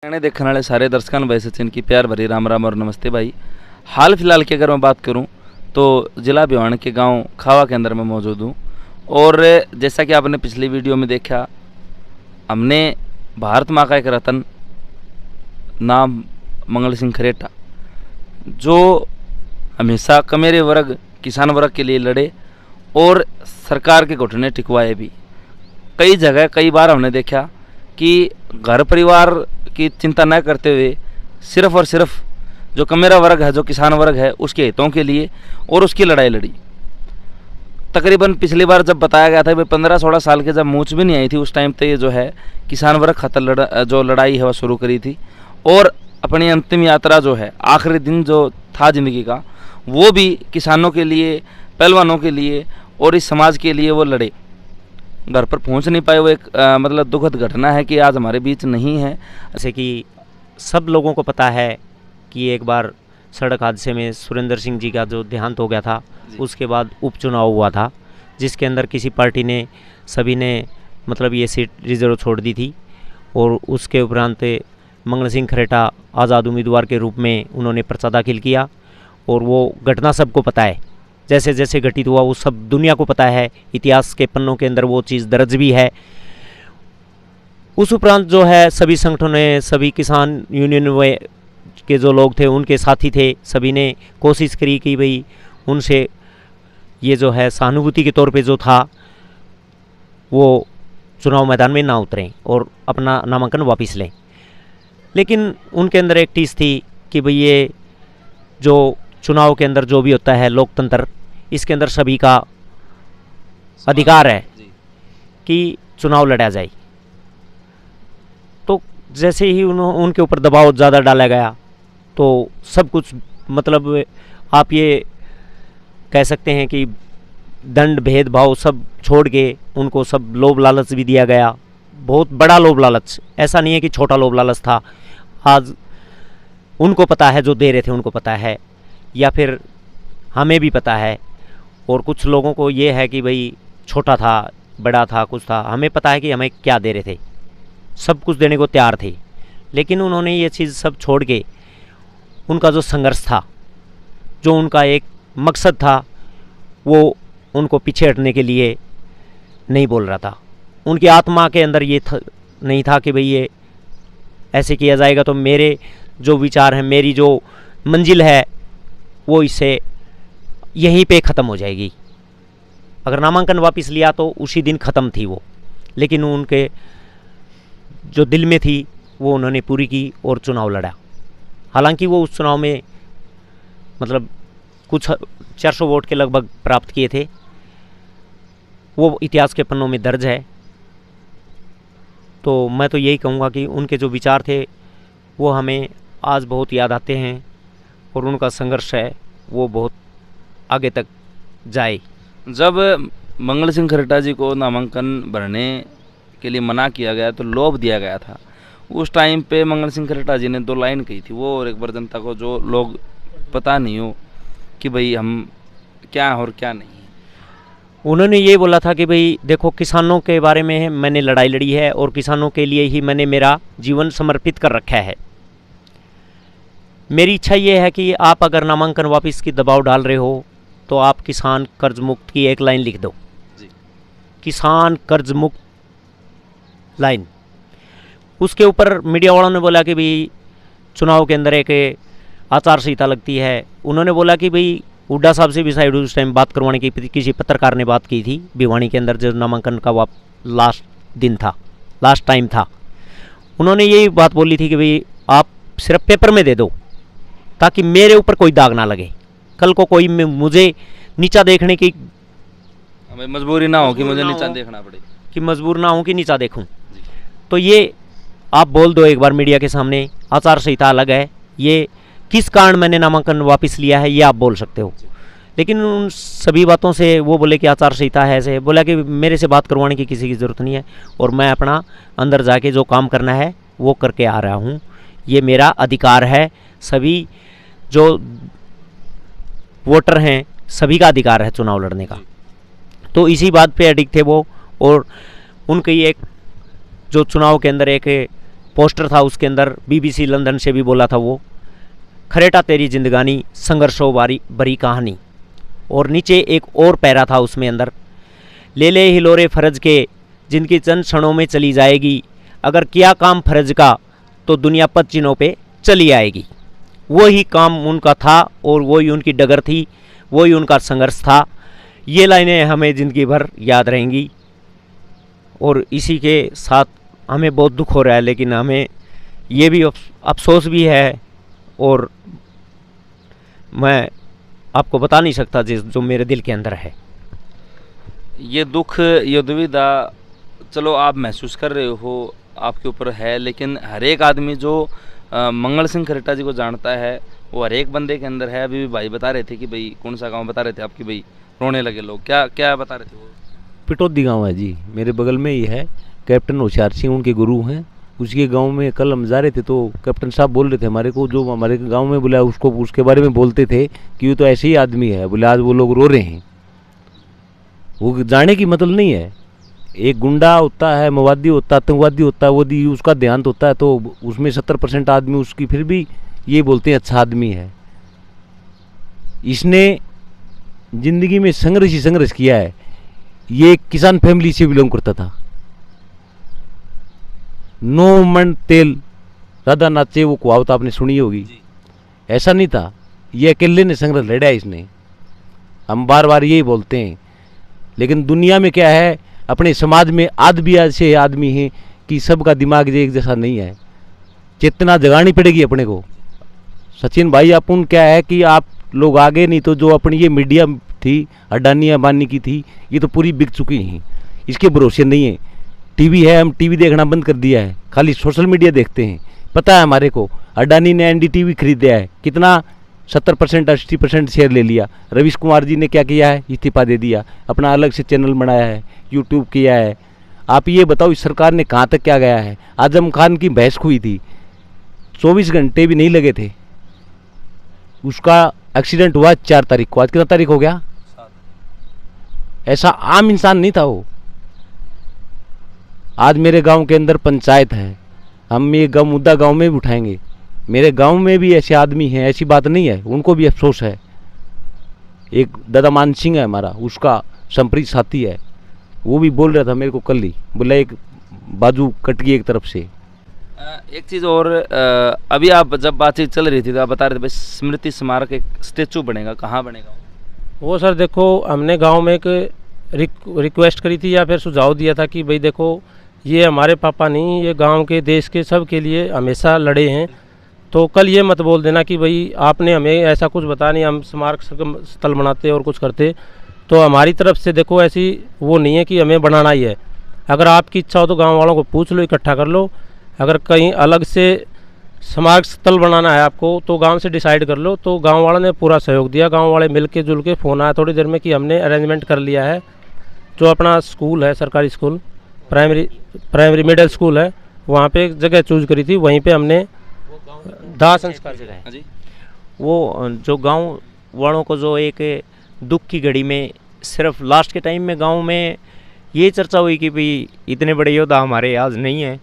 गाने देखने वाले सारे दर्शकों भाई सचिन की प्यार भरी राम राम और नमस्ते भाई। हाल फिलहाल की अगर मैं बात करूं तो जिला भिवानी के गांव खावा के अंदर मैं मौजूद हूं। और जैसा कि आपने पिछली वीडियो में देखा, हमने भारत माँ का एक रत्न नाम मंगल सिंह खरेटा, जो हमेशा कमेरे वर्ग किसान वर्ग के लिए लड़े और सरकार के घुटने टिकवाए भी। कई जगह कई बार हमने देखा कि घर परिवार की चिंता न करते हुए सिर्फ और सिर्फ जो कमेरा वर्ग है, जो किसान वर्ग है, उसके हितों के लिए और उसकी लड़ाई लड़ी। तकरीबन पिछली बार जब बताया गया था भाई 15-16 साल के जब मूंछ भी नहीं आई थी, उस टाइम पे ये जो है किसान वर्ग खातर जो लड़ाई है वह शुरू करी थी। और अपनी अंतिम यात्रा जो है, आखिरी दिन जो था ज़िंदगी का, वो भी किसानों के लिए, पहलवानों के लिए और इस समाज के लिए वो लड़े। घर पर पहुंच नहीं पाए। वो एक मतलब दुखद घटना है कि आज हमारे बीच नहीं है। जैसे कि सब लोगों को पता है कि एक बार सड़क हादसे में सुरेंद्र सिंह जी का जो देहांत हो गया था, उसके बाद उपचुनाव हुआ था, जिसके अंदर किसी पार्टी ने सभी ने मतलब ये सीट रिजर्व छोड़ दी थी। और उसके उपरांत मंगल सिंह खरेटा आज़ाद उम्मीदवार के रूप में उन्होंने पर्चा दाखिल किया। और वो घटना सबको पता है, जैसे जैसे घटित हुआ वो सब दुनिया को पता है, इतिहास के पन्नों के अंदर वो चीज़ दर्ज भी है। उस उपरांत जो है सभी संगठनों ने, सभी किसान यूनियन के जो लोग थे, उनके साथी थे, सभी ने कोशिश करी कि भाई उनसे ये जो है सहानुभूति के तौर पे जो था वो चुनाव मैदान में ना उतरें और अपना नामांकन वापस लें। लेकिन उनके अंदर एक टीस थी कि भाई ये जो चुनाव के अंदर जो भी होता है लोकतंत्र, इसके अंदर सभी का अधिकार है कि चुनाव लड़ा जाए। तो जैसे ही उनके ऊपर दबाव ज़्यादा डाला गया तो सब कुछ मतलब आप ये कह सकते हैं कि दंड भेदभाव सब छोड़ के उनको सब लोभ लालच भी दिया गया। बहुत बड़ा लोभ लालच, ऐसा नहीं है कि छोटा लोभ लालच था। आज उनको पता है, जो दे रहे थे उनको पता है, या फिर हमें भी पता है। और कुछ लोगों को ये है कि भाई छोटा था, बड़ा था, कुछ था, हमें पता है कि हमें क्या दे रहे थे, सब कुछ देने को तैयार थे। लेकिन उन्होंने ये चीज़ सब छोड़ के उनका जो संघर्ष था, जो उनका एक मकसद था, वो उनको पीछे हटने के लिए नहीं बोल रहा था। उनकी आत्मा के अंदर ये नहीं था कि भाई ये ऐसे किया जाएगा तो मेरे जो विचार हैं, मेरी जो मंजिल है, वो इससे यहीं पे ख़त्म हो जाएगी। अगर नामांकन वापस लिया तो उसी दिन ख़त्म थी वो। लेकिन उनके जो दिल में थी वो उन्होंने पूरी की और चुनाव लड़ा। हालांकि वो उस चुनाव में मतलब कुछ 400 वोट के लगभग प्राप्त किए थे। वो इतिहास के पन्नों में दर्ज है। तो मैं तो यही कहूँगा कि उनके जो विचार थे वो हमें आज बहुत याद आते हैं और उनका संघर्ष है वो बहुत आगे तक जाए। जब मंगल सिंह खरेटा जी को नामांकन भरने के लिए मना किया गया तो लोभ दिया गया था, उस टाइम पे मंगल सिंह खरेटा जी ने 2 लाइन कही थी वो, और एक बार जनता को जो लोग पता नहीं हो कि भाई हम क्या हैं और क्या नहीं। उन्होंने ये बोला था कि भाई देखो, किसानों के बारे में मैंने लड़ाई लड़ी है और किसानों के लिए ही मैंने मेरा जीवन समर्पित कर रखा है। मेरी इच्छा ये है कि आप अगर नामांकन वापस की दबाव डाल रहे हो तो आप किसान कर्ज मुक्त की एक लाइन लिख दो जी। किसान कर्ज मुक्त लाइन। उसके ऊपर मीडिया वालों ने बोला कि भाई चुनाव के अंदर एक आचार संहिता लगती है। उन्होंने बोला कि भाई हुड्डा साहब से भी शायद उस टाइम बात करवाने की किसी पत्रकार ने बात की थी भिवानी के अंदर, जो नामांकन का लास्ट दिन था, लास्ट टाइम था। उन्होंने यही बात बोली थी कि भाई आप सिर्फ पेपर में दे दो ताकि मेरे ऊपर कोई दाग ना लगे, कल को कोई मुझे नीचा देखने की मजबूरी ना हो कि मुझे नीचा देखना पड़े, कि मजबूर ना हो कि नीचा देखूं। तो ये आप बोल दो एक बार मीडिया के सामने, आचार संहिता अलग है, ये किस कारण मैंने नामांकन वापस लिया है ये आप बोल सकते हो। लेकिन उन सभी बातों से वो बोले कि आचार संहिता है, ऐसे बोला कि मेरे से बात करवाने की किसी की ज़रूरत नहीं है और मैं अपना अंदर जाके जो काम करना है वो करके आ रहा हूँ, ये मेरा अधिकार है। सभी जो वोटर हैं सभी का अधिकार है चुनाव लड़ने का। तो इसी बात पे अडिग थे वो। और उनकी एक जो चुनाव के अंदर एक पोस्टर था, उसके अंदर BBC लंदन से भी बोला था वो, खरेटा तेरी जिंदगानी संघर्षों भरी कहानी। और नीचे एक और पैरा था उसमें अंदर, ले ले हिलोरे फर्ज के जिनकी चंद क्षणों में चली जाएगी, अगर किया काम फर्ज का तो दुनिया पद चिन्हों पे चली आएगी। वही काम उनका था और वही उनकी डगर थी, वही उनका संघर्ष था। ये लाइनें हमें ज़िंदगी भर याद रहेंगी। और इसी के साथ हमें बहुत दुख हो रहा है, लेकिन हमें ये भी अफसोस भी है, और मैं आपको बता नहीं सकता जो मेरे दिल के अंदर है। ये दुख, ये दुविधा चलो आप महसूस कर रहे हो, आपके ऊपर है, लेकिन हर एक आदमी जो मंगल सिंह खरेटा जी को जानता है वो हर एक बंदे के अंदर है। अभी भी भाई बता रहे थे कि भाई कौन सा गांव बता रहे थे आपकी, भाई रोने लगे लोग, क्या क्या बता रहे थे वो? पिटौदी गांव है जी, मेरे बगल में ही है। कैप्टन होशियार सिंह उनके गुरु हैं। उसके गांव में कल हम जा रहे थे तो कैप्टन साहब बोल रहे थे हमारे को, जो हमारे गांव में बुलाया उसको, उसके बारे में बोलते थे कि वो तो ऐसे ही आदमी है। बोले आज वो लोग रो रहे हैं। वो जाने की मतलब नहीं है। एक गुंडा होता है, मवादी होता है, आतंकवादी होता है, वो उसका देहांत होता है तो उसमें 70% आदमी उसकी फिर भी ये बोलते हैं अच्छा आदमी है। इसने जिंदगी में संघर्ष ही संघर्ष किया है। ये किसान फैमिली से बिलोंग करता था। 9 मन तेल राधा नाचे वो कहावत आपने सुनी होगी, ऐसा नहीं था। ये अकेले ने संघर्ष लड़ा है इसने। हम बार बार यही बोलते हैं, लेकिन दुनिया में क्या है, अपने समाज में आज भी ऐसे आदमी हैं कि सबका दिमाग एक जैसा नहीं है। चेतना जगानी पड़ेगी अपने को। सचिन भाई, अपन क्या है कि आप लोग आगे, नहीं तो जो अपनी ये मीडिया थी अडानी अंबानी की थी, ये तो पूरी बिक चुकी हैं। इसके भरोसे नहीं है। टीवी है, हम टीवी देखना बंद कर दिया है, खाली सोशल मीडिया देखते हैं। पता है हमारे को, अडानी ने NDTV खरीदा है, कितना 70% 80% शेयर ले लिया। रवीश कुमार जी ने क्या किया है, इस्तीफा दे दिया, अपना अलग से चैनल बनाया है, यूट्यूब किया है। आप ये बताओ इस सरकार ने कहाँ तक क्या गया है। आजम खान की बहस हुई थी, 24 घंटे भी नहीं लगे थे, उसका एक्सीडेंट हुआ 4 तारीख को। आज कितना तारीख हो गया? ऐसा आम इंसान नहीं था वो। आज मेरे गांव के अंदर पंचायत है, हम ये मुद्दा गांव में भी उठाएंगे। मेरे गांव में भी ऐसे आदमी हैं, ऐसी बात नहीं है, उनको भी अफसोस है। एक दादा मान सिंह है हमारा, उसका संप्रीत साथी है, वो भी बोल रहा था मेरे को कल ही, बोला एक बाजू कट गई एक तरफ से। एक चीज़ और, अभी आप जब बातचीत चल रही थी तो आप बता रहे थे भाई स्मृति स्मारक एक स्टेचू बनेगा, कहाँ बनेगा वो? सर देखो, हमने गांव में एक रिक्वेस्ट करी थी या फिर सुझाव दिया था कि भाई देखो, ये हमारे पापा नहीं, ये गांव के देश के सब के लिए हमेशा लड़े हैं। तो कल ये मत बोल देना कि भाई आपने हमें ऐसा कुछ बताया नहीं, हम स्मारक स्थल बनाते और कुछ करते। तो हमारी तरफ से देखो ऐसी वो नहीं है कि हमें बनाना ही है। अगर आपकी इच्छा हो तो गांव वालों को पूछ लो, इकट्ठा कर लो। अगर कहीं अलग से स्मारक स्थल बनाना है आपको तो गांव से डिसाइड कर लो। तो गांव वालों ने पूरा सहयोग दिया, गांव वाले मिल के जुल के फ़ोन आया थोड़ी देर में कि हमने अरेंजमेंट कर लिया है। जो अपना स्कूल है, सरकारी स्कूल, प्राइमरी मिडिल स्कूल है, वहाँ पे एक जगह चूज करी थी, वहीं पे हमने दाह संस्कार जगह है। वो जो गांव वालों को जो एक दुख की घड़ी में, सिर्फ लास्ट के टाइम में गांव में ये चर्चा हुई कि भाई इतने बड़े योद्धा हमारे आज नहीं हैं,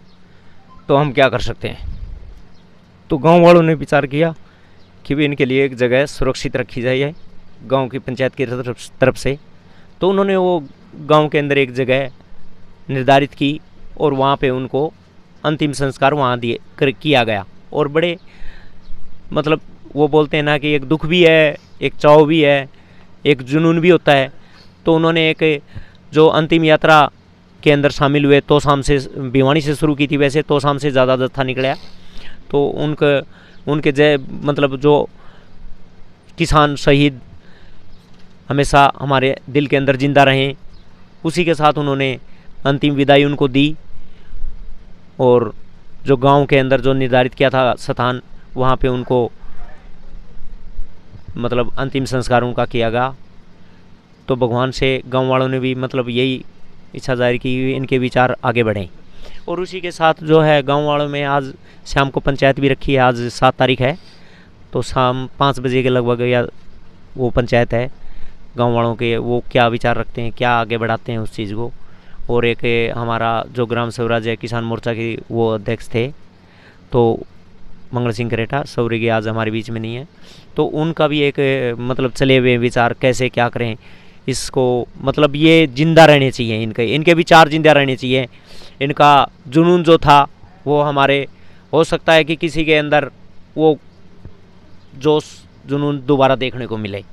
तो हम क्या कर सकते हैं। तो गांव वालों ने विचार किया कि भी इनके लिए एक जगह सुरक्षित रखी जाए गांव की पंचायत की तरफ से। तो उन्होंने वो गांव के अंदर एक जगह निर्धारित की और वहाँ पे उनको अंतिम संस्कार वहाँ किया गया। और बड़े मतलब वो बोलते हैं ना कि एक दुख भी है, एक चाव भी है, एक जुनून भी होता है। तो उन्होंने एक जो अंतिम यात्रा के अंदर शामिल हुए, तोशाम से, भिवानी से शुरू की थी, वैसे तोशाम से ज़्यादा जत्था निकला। तो उनके जय मतलब जो किसान शहीद हमेशा हमारे दिल के अंदर जिंदा रहें, उसी के साथ उन्होंने अंतिम विदाई उनको दी। और जो गांव के अंदर जो निर्धारित किया था स्थान, वहाँ पे उनको मतलब अंतिम संस्कार उनका किया गया। तो भगवान से गांव वालों ने भी मतलब यही इच्छा जाहिर की इनके विचार आगे बढ़ें। और उसी के साथ जो है गांव वालों में आज शाम को पंचायत भी रखी है। आज 7 तारीख है, तो शाम 5 बजे के लगभग या वो पंचायत है। गांव वालों के वो क्या विचार रखते हैं, क्या आगे बढ़ाते हैं उस चीज़ को। और एक हमारा जो ग्राम स्वराज है किसान मोर्चा के वो अध्यक्ष थे, तो मंगल सिंह करेठा स्वर्गीय आज हमारे बीच में नहीं है, तो उनका भी एक मतलब चले हुए विचार कैसे क्या करें इसको, मतलब ये जिंदा रहने चाहिए, इनके विचार जिंदा रहने चाहिए। इनका जुनून जो था वो हमारे, हो सकता है कि किसी के अंदर वो जोश जुनून दोबारा देखने को मिले।